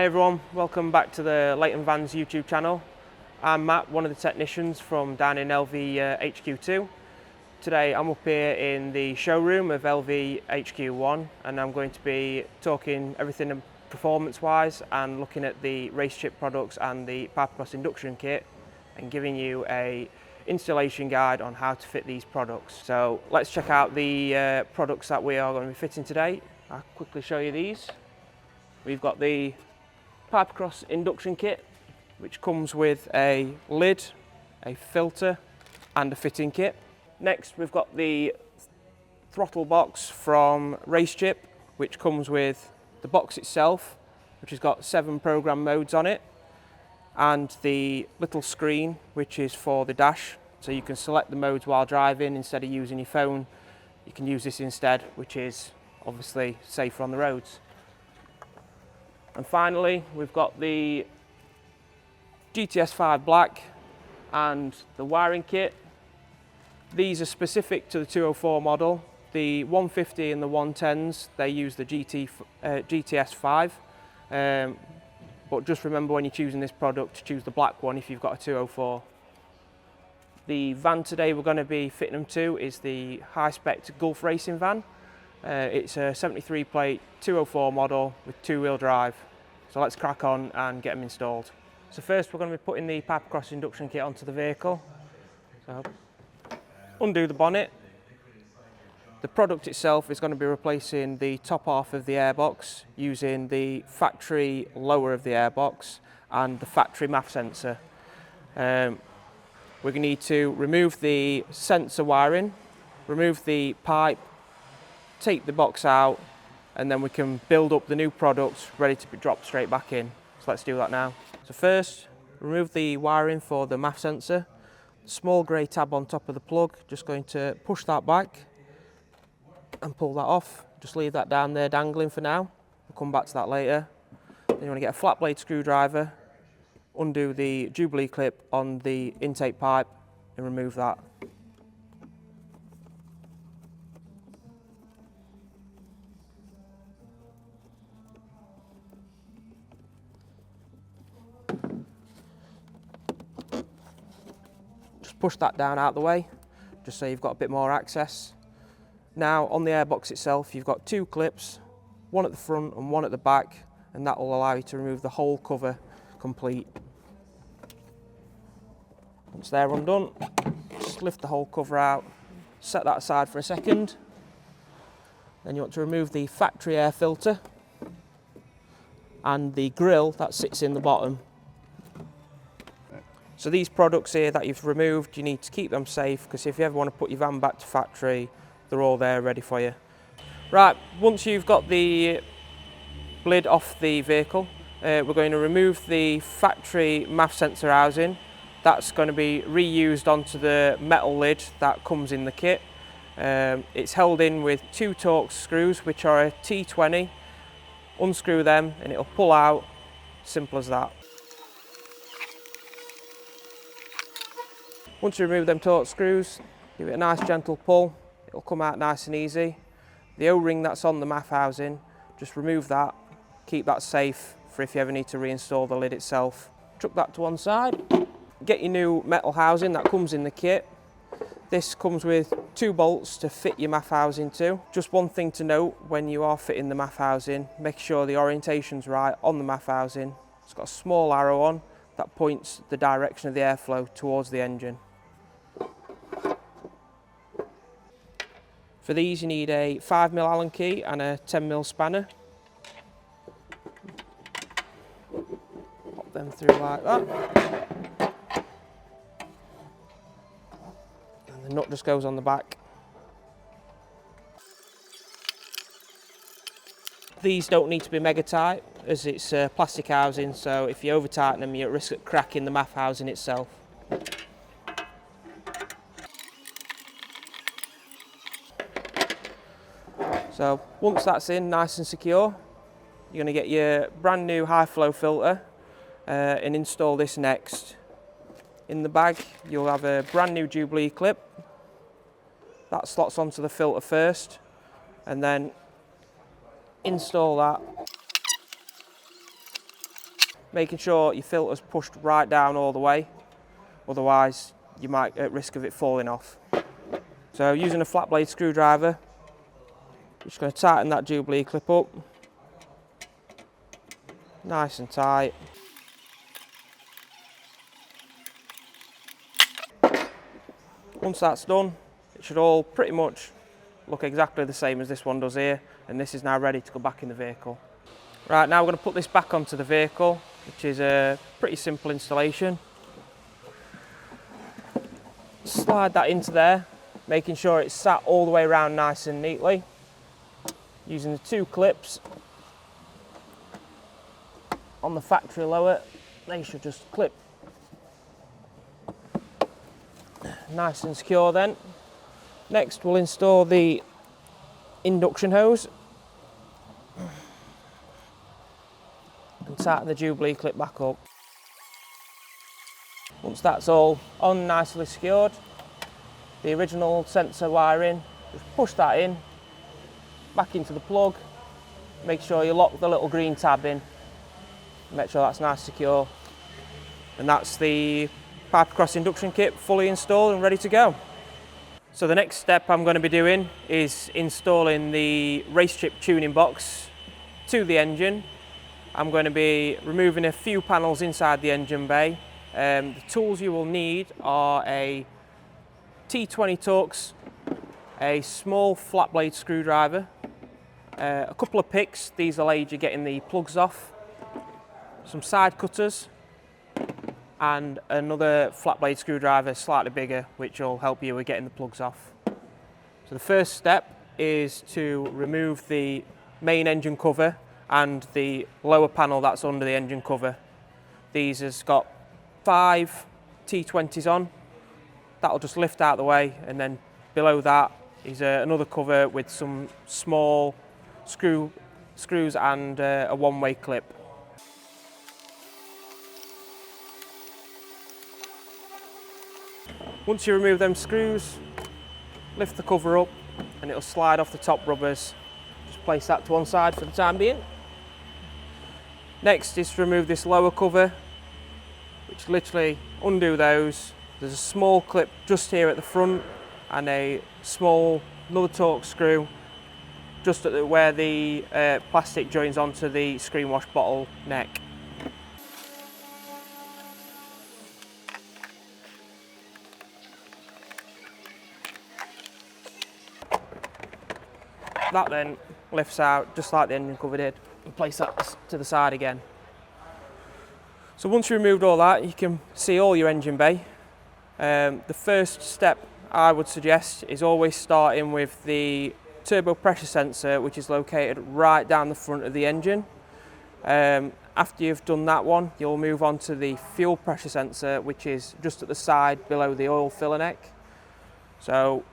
everyone, welcome back to the Leighton Vans YouTube channel. I'm Matt, one of the technicians from down in LV HQ2. Today I'm up here in the showroom of LV HQ1 and I'm going to be talking everything performance wise and looking at the RaceChip products and the Pipercross Induction kit and giving you a installation guide on how to fit these products. So let's check out the products that we are going to be fitting today. I'll quickly show you these. We've got the Pipercross Induction kit, which comes with a lid, a filter and a fitting kit. Next we've got the throttle box from RaceChip, which comes with the box itself, which has got 7 program modes on it, and the little screen which is for the dash, so you can select the modes while driving. Instead of using your phone, you can use this instead, which is obviously safer on the roads. And finally, we've got the GTS 5 Black and the wiring kit. These are specific to the 204 model. The 150 and the 110s, they use the GTS 5. But just remember when you're choosing this product to choose the black one if you've got a 204. The van today we're going to be fitting them to is the high-spec Gulf racing van. It's a 73 plate 204 model with 2-wheel drive. So let's crack on and get them installed. So first we're going to be putting the Pipercross Induction kit onto the vehicle. So undo the bonnet. The product itself is going to be replacing the top half of the airbox using the factory lower of the airbox and the factory MAF sensor. We're going to need to remove the sensor wiring, remove the pipe, take the box out, and then we can build up the new product ready to be dropped straight back in. So let's do that now. So first, remove the wiring for the MAF sensor. The small grey tab on top of the plug, just going to push that back and pull that off. Just leave that down there dangling for now. We'll come back to that later. Then you want to get a flat blade screwdriver, undo the Jubilee clip on the intake pipe and remove that. Just push that down out the way, just so you've got a bit more access. Now on the airbox itself you've got 2 clips, one at the front and one at the back, and that will allow you to remove the whole cover complete. Once they're undone, just lift the whole cover out, set that aside for a second. Then you want to remove the factory air filter and the grill that sits in the bottom. So these products here that you've removed, you need to keep them safe, because if you ever want to put your van back to factory, they're all there ready for you. Right, once you've got the lid off the vehicle, we're going to remove the factory MAF sensor housing. That's going to be reused onto the metal lid that comes in the kit. It's held in with 2 Torx screws, which are a T20. Unscrew them and it'll pull out, simple as that. Once you remove them Torx screws, give it a nice gentle pull. It'll come out nice and easy. The O-ring that's on the MAF housing, just remove that, keep that safe for if you ever need to reinstall the lid itself. Chuck that to one side. Get your new metal housing that comes in the kit. This comes with 2 bolts to fit your MAF housing to. Just one thing to note when you are fitting the MAF housing, make sure the orientation's right on the MAF housing. It's got a small arrow on that points the direction of the airflow towards the engine. For these you need a 5mm Allen key and a 10mm spanner. Pop them through like that. And the nut just goes on the back. These don't need to be mega tight as it's plastic housing, so if you over tighten them you're at risk of cracking the MAF housing itself. So once that's in nice and secure, you're going to get your brand new high flow filter and install this next. In the bag you'll have a brand new Jubilee clip that slots onto the filter first, and then install that making sure your filter's pushed right down all the way, otherwise you might at risk of it falling off. So using a flat blade screwdriver, just going to tighten that Jubilee clip up, nice and tight. Once that's done, it should all pretty much look exactly the same as this one does here, and this is now ready to go back in the vehicle. Right, now we're going to put this back onto the vehicle, which is a pretty simple installation. Slide that into there, making sure it's sat all the way around nice and neatly. Using the 2 clips on the factory lower, they should just clip nice and secure then. Next we'll install the induction hose and tighten the Jubilee clip back up. Once that's all on nicely secured, the original sensor wiring, just push that in, back into the plug, make sure you lock the little green tab in, make sure that's nice secure, and that's the Pipercross induction kit fully installed and ready to go. So the next step I'm going to be doing is installing the RaceChip tuning box to the engine. I'm going to be removing a few panels inside the engine bay. The tools you will need are a T20 Torx, a small flat blade screwdriver, a couple of picks, these will aid you getting the plugs off, some side cutters, and another flat blade screwdriver slightly bigger, which will help you with getting the plugs off. So the first step is to remove the main engine cover and the lower panel that's under the engine cover. These has got 5 T20s on. That'll just lift out the way, and then below that is another cover with some small screws and a one-way clip. Once you remove them screws, lift the cover up and it'll slide off the top rubbers. Just place that to one side for the time being. Next is to remove this lower cover, which literally undo those. There's a small clip just here at the front and another Torx screw just at where the plastic joins onto the screen wash bottle neck. That then lifts out just like the engine cover did, and place that to the side again. So once you removed all that, you can see all your engine bay. The first step I would suggest is always starting with the turbo pressure sensor, which is located right down the front of the engine. After you've done that one, you'll move on to the fuel pressure sensor, which is just at the side below the oil filler neck. So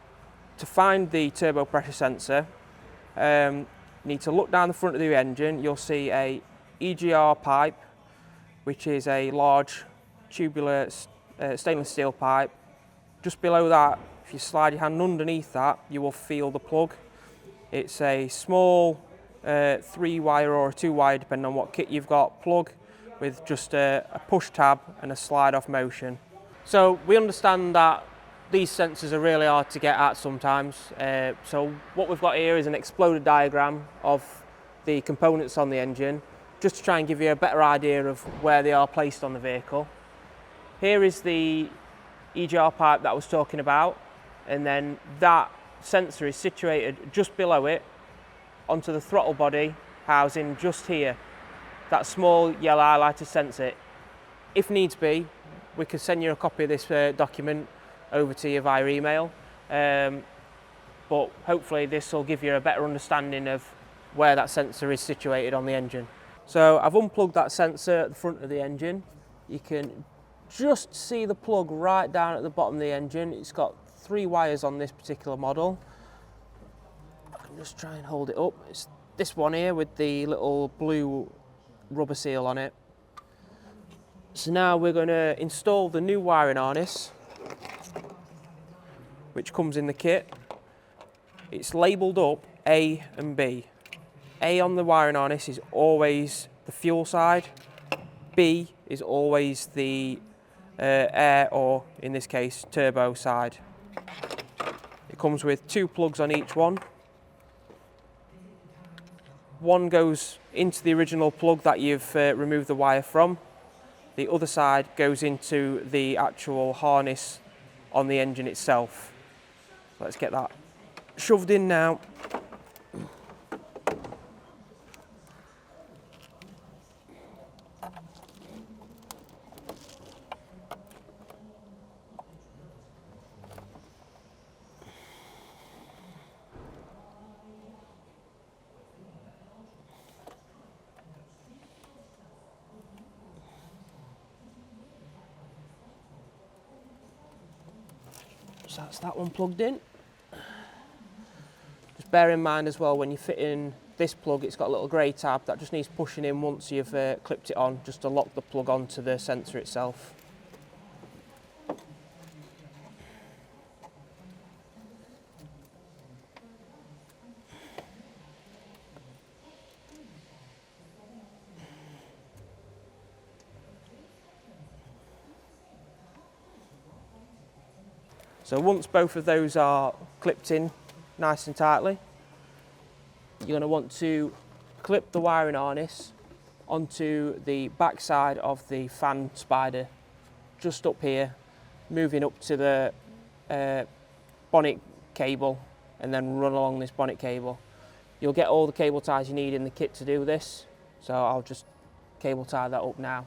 to find the turbo pressure sensor, you need to look down the front of the engine. You'll see a EGR pipe, which is a large tubular stainless steel pipe. Just below that, if you slide your hand underneath that, you will feel the plug. It's a small 3-wire or a 2-wire, depending on what kit you've got, plug with just a push tab and a slide off motion. So we understand that these sensors are really hard to get at sometimes. So what we've got here is an exploded diagram of the components on the engine, just to try and give you a better idea of where they are placed on the vehicle. Here is the EGR pipe that I was talking about, and then that sensor is situated just below it onto the throttle body housing just here. That small yellow highlighted sensor. If needs be, we could send you a copy of this document over to you via email, but hopefully this will give you a better understanding of where that sensor is situated on the engine. So I've unplugged that sensor at the front of the engine. You can just see the plug right down at the bottom of the engine. It's got 3 wires on this particular model. I can just try and hold it up. It's this one here with the little blue rubber seal on it. So now we're going to install the new wiring harness, which comes in the kit. It's labelled up A and B. A on the wiring harness is always the fuel side, B is always the air, or in this case turbo side. It comes with 2 plugs on each one. One goes into the original plug that you've removed the wire from. The other side goes into the actual harness on the engine itself. Let's get that shoved in now. So that's that one plugged in. Just bear in mind as well, when you fit in this plug, it's got a little grey tab that just needs pushing in once you've clipped it on, just to lock the plug onto the sensor itself. So once both of those are clipped in nice and tightly, you're going to want to clip the wiring harness onto the back side of the fan spider, just up here, moving up to the bonnet cable, and then run along this bonnet cable. You'll get all the cable ties you need in the kit to do this, so I'll just cable tie that up now.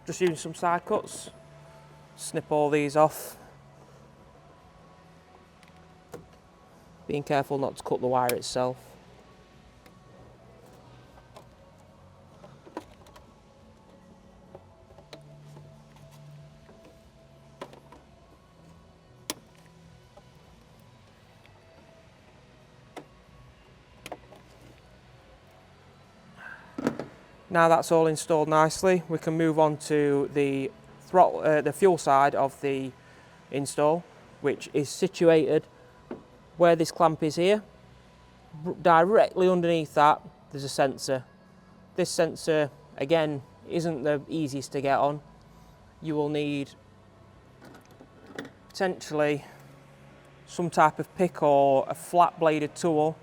Just using some side cuts, snip all these off. Being careful not to cut the wire itself. Now that's all installed nicely, we can move on to the throttle, the fuel side of the install, which is situated where this clamp is here. Directly underneath that, there's a sensor. This sensor, again, isn't the easiest to get on. You will need potentially some type of pick or a flat bladed tool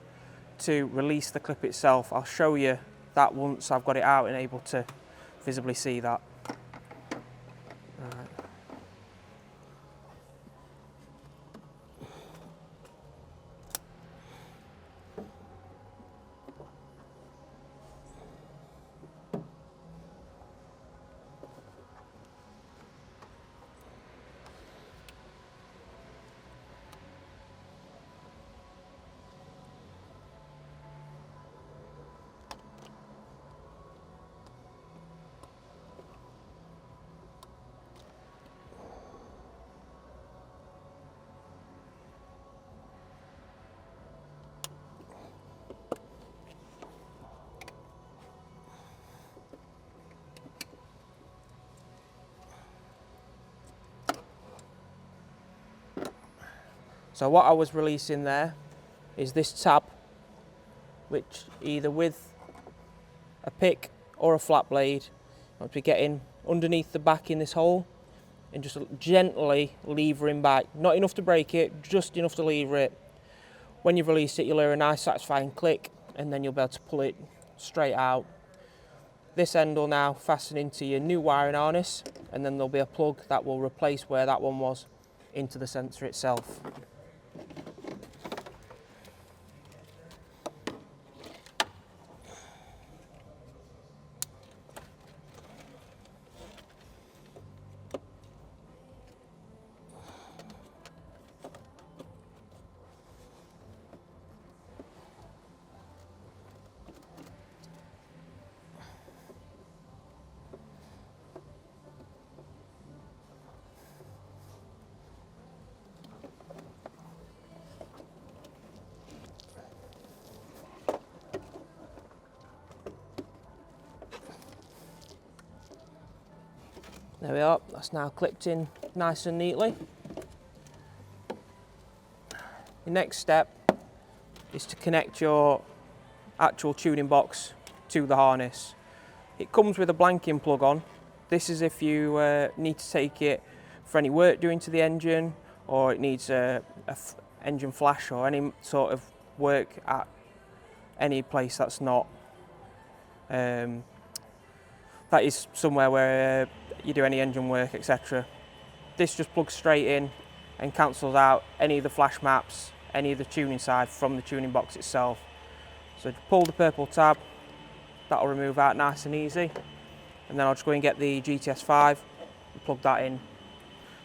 to release the clip itself. I'll show you that once I've got it out and able to visibly see that. Right. So what I was releasing there is this tab, which either with a pick or a flat blade, once we get in underneath the back in this hole and just gently levering back. Not enough to break it, just enough to lever it. When you've released it, you'll hear a nice satisfying click, and then you'll be able to pull it straight out. This end will now fasten into your new wiring harness, and then there'll be a plug that will replace where that one was into the sensor itself. There we are, that's now clipped in nice and neatly. The next step is to connect your actual tuning box to the harness. It comes with a blanking plug on. This is if you need to take it for any work doing to the engine, or it needs a engine flash, or any sort of work at any place that's not that is somewhere where you do any engine work, etc. This just plugs straight in and cancels out any of the flash maps, any of the tuning side from the tuning box itself. So pull the purple tab, that'll remove out nice and easy. And then I'll just go and get the GTS 5 and plug that in.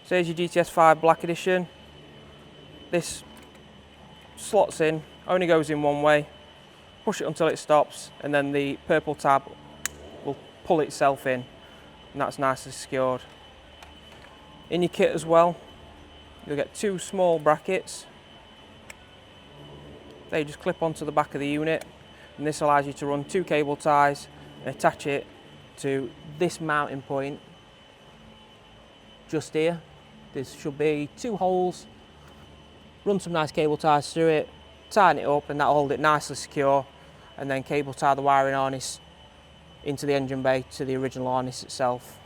So here's your GTS 5 Black Edition. This slots in, only goes in one way. Push it until it stops, and then the purple tab will pull itself in, and that's nicely secured. In your kit as well, you'll get two small brackets. They just clip onto the back of the unit, and this allows you to run two cable ties and attach it to this mounting point just here. There should be two holes. Run some nice cable ties through it, tighten it up, and that'll hold it nicely secure, and then cable tie the wiring harness into the engine bay to the original harness itself.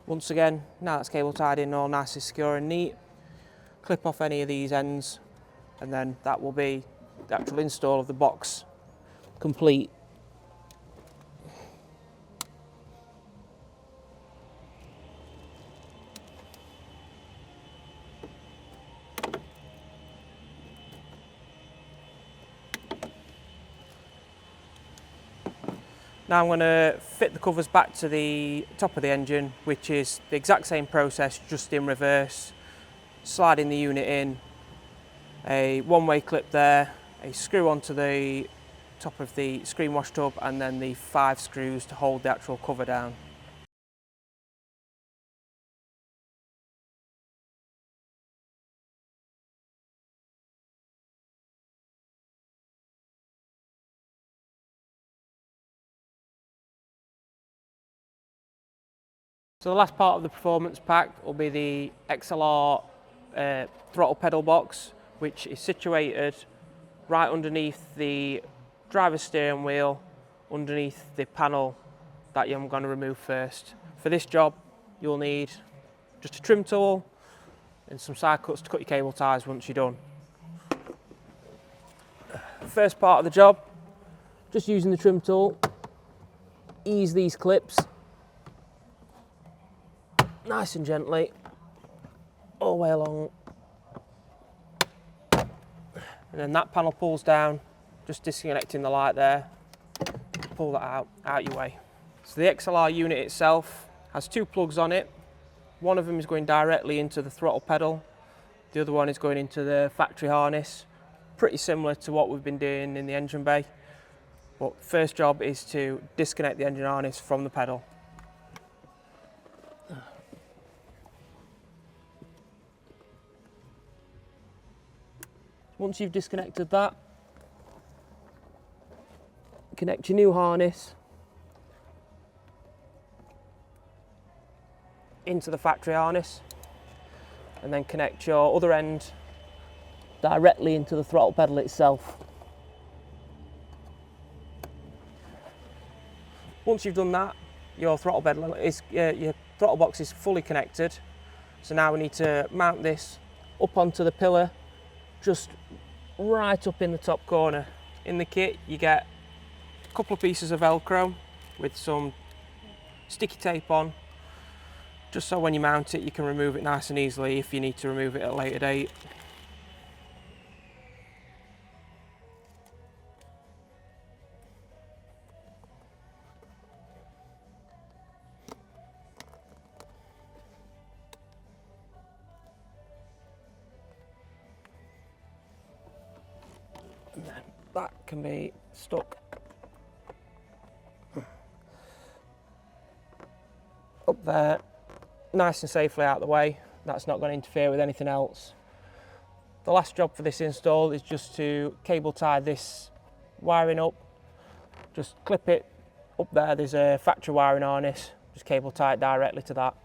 Once again, now that's cable tied in all nice and secure and neat, clip off any of these ends, and then that will be the actual install of the box complete. Now I'm going to fit the covers back to the top of the engine, which is the exact same process, just in reverse. Sliding the unit in, a one-way clip there, a screw onto the top of the screen wash tub, and then the 5 screws to hold the actual cover down. So the last part of the performance pack will be the XLR throttle pedal box, which is situated right underneath the driver's steering wheel, underneath the panel that I'm going to remove first. For this job, you'll need just a trim tool and some side cuts to cut your cable ties once you're done. First part of the job, just using the trim tool, ease these clips nice and gently all the way along, and then that panel pulls down, just disconnecting the light there. Pull that out your way. So the XLR unit itself has two plugs on it. One of them is going directly into the throttle pedal, the other one is going into the factory harness, pretty similar to what we've been doing in the engine bay. But first job is to disconnect the engine harness from the pedal. Once you've disconnected that, connect your new harness into the factory harness, and then connect your other end directly into the throttle pedal itself. Once you've done that, your throttle box is fully connected. So now we need to mount this up onto the pillar, just right up in the top corner. In the kit, you get a couple of pieces of Velcro with some sticky tape on, just so when you mount it, you can remove it nice and easily if you need to remove it at a later date. And then that can be stuck up there, nice and safely out of the way. That's not going to interfere with anything else. The last job for this install is just to cable tie this wiring up. Just clip it up there, there's a factory wiring harness, just cable tie it directly to that.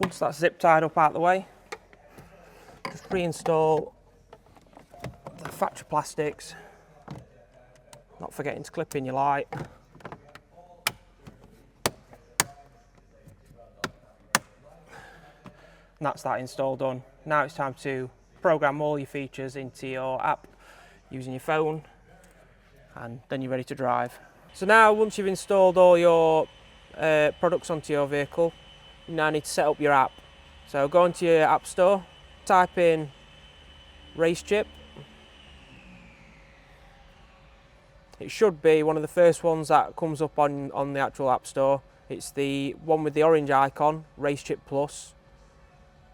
Once that's zip tied up out the way, just reinstall the factory plastics, not forgetting to clip in your light. And that's that install done. Now it's time to program all your features into your app using your phone, and then you're ready to drive. So now, once you've installed all your products onto your vehicle, you now need to set up your app. So go into your app store, type in RaceChip, It should be one of the first ones that comes up on the actual App Store. It's the one with the orange icon, RaceChip Plus.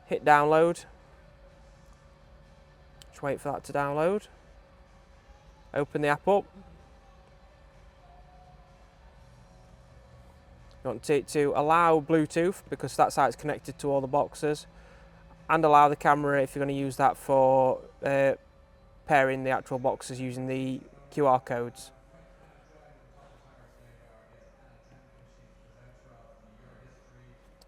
Hit download. Just wait for that to download. Open the app up. You want it to allow Bluetooth because that's how it's connected to all the boxes, and allow the camera if you're going to use that for pairing the actual boxes using the QR codes.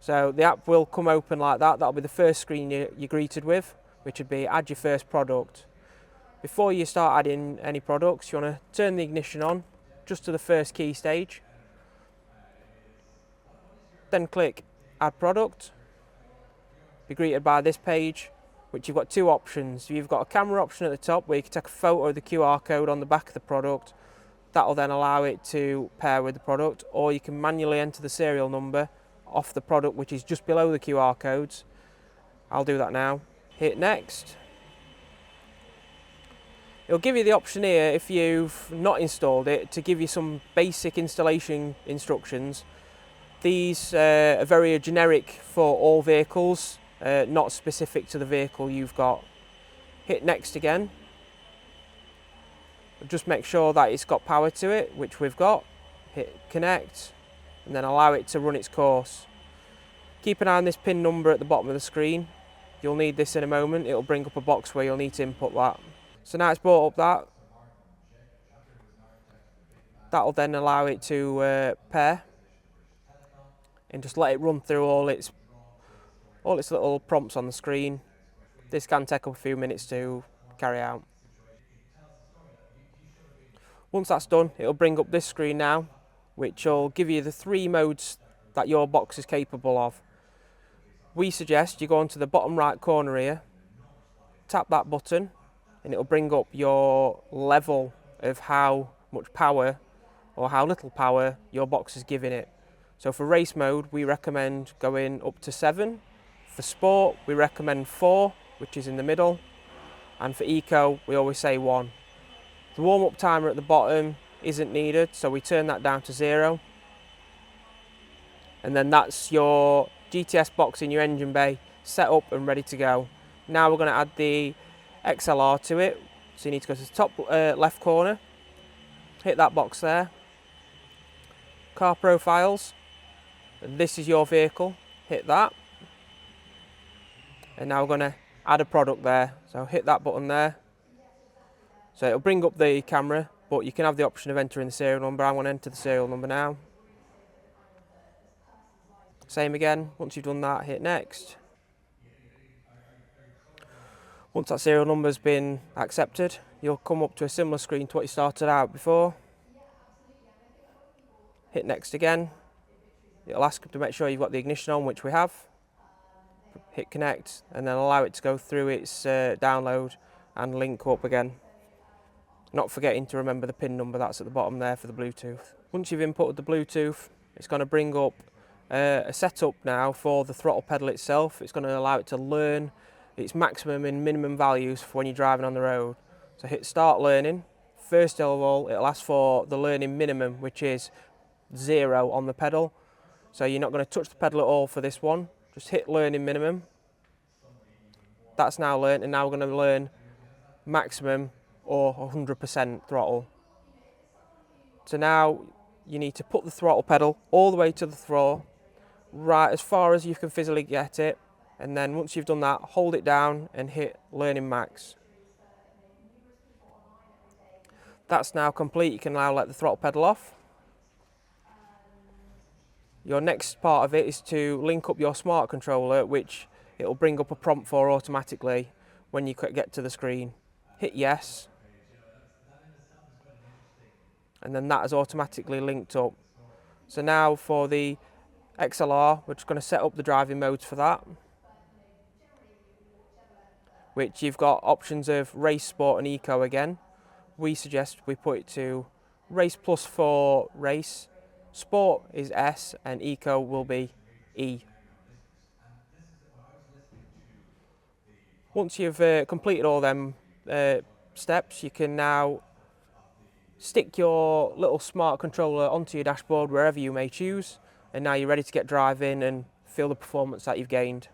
So the app will come open like that. That'll be the first screen you're greeted with, which would be add your first product. Before you start adding any products, you want to turn the ignition on just to the first key stage. Then click add product. Be greeted by this page, which you've got two options. You've got a camera option at the top where you can take a photo of the QR code on the back of the product. That'll then allow it to pair with the product, or you can manually enter the serial number off the product, which is just below the QR codes. I'll do that now. Hit next. It'll give you the option here, if you've not installed it, to give you some basic installation instructions. These are very generic for all vehicles, not specific to the vehicle you've got. Hit next again. Just make sure that it's got power to it, which we've got. Hit connect, and then allow it to run its course. Keep an eye on this pin number at the bottom of the screen. You'll need this in a moment. It'll bring up a box where you'll need to input that. So now it's brought up that. That'll then allow it to pair, and just let it run through all its little prompts on the screen. This can take up a few minutes to carry out. Once that's done, it'll bring up this screen now, which will give you the 3 modes that your box is capable of. We suggest you go onto the bottom right corner here, tap that button, and it'll bring up your level of how much power or how little power your box is giving it. So for race mode, we recommend going up to 7. For sport, we recommend 4, which is in the middle. And for eco, we always say 1. The warm-up timer at the bottom isn't needed, so we turn that down to 0. And then that's your GTS box in your engine bay set up and ready to go. Now we're going to add the XLR to it. So you need to go to the top left corner, hit that box there. Car profiles, and this is your vehicle, hit that. And now we're going to add a product there, so hit that button there. So it'll bring up the camera, but you can have the option of entering the serial number. I'm going to enter the serial number now. Same again, once you've done that, hit next. Once that serial number's been accepted, you'll come up to a similar screen to what you started out before. Hit next again. It'll ask to make sure you've got the ignition on, which we have. Hit connect, and then allow it to go through its download and link up again. Not forgetting to remember the pin number that's at the bottom there for the Bluetooth. Once you've inputted the Bluetooth, it's going to bring up a setup now for the throttle pedal itself. It's going to allow it to learn its maximum and minimum values for when you're driving on the road. So hit start learning. First of all, it'll ask for the learning minimum, which is 0 on the pedal. So you're not going to touch the pedal at all for this one. Just hit learning minimum. That's now learned, and now we're going to learn maximum or 100% throttle. So now you need to put the throttle pedal all the way to the floor, right as far as you can physically get it, and then once you've done that, hold it down and hit learning max. That's now complete. You can now let the throttle pedal off. Your next part of it is to link up your smart controller, which it will bring up a prompt for automatically when you get to the screen. Hit yes, and then that is automatically linked up. So now for the XLR, we're just going to set up the driving modes for that, which you've got options of race, sport and eco again. We suggest we put it to race plus for race, sport is S, and eco will be E. Once you've completed all them steps, you can now Stick your little smart controller onto your dashboard wherever you may choose, and now you're ready to get driving and feel the performance that you've gained.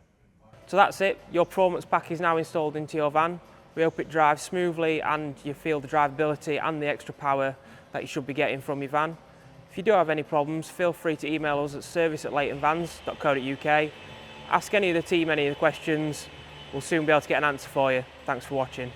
So that's it, your performance pack is now installed into your van. We hope it drives smoothly and you feel the drivability and the extra power that you should be getting from your van. If you do have any problems, feel free to email us at service@leightonvans.co.uk. Ask any of the team any of the questions. We'll soon be able to get an answer for you. Thanks for watching.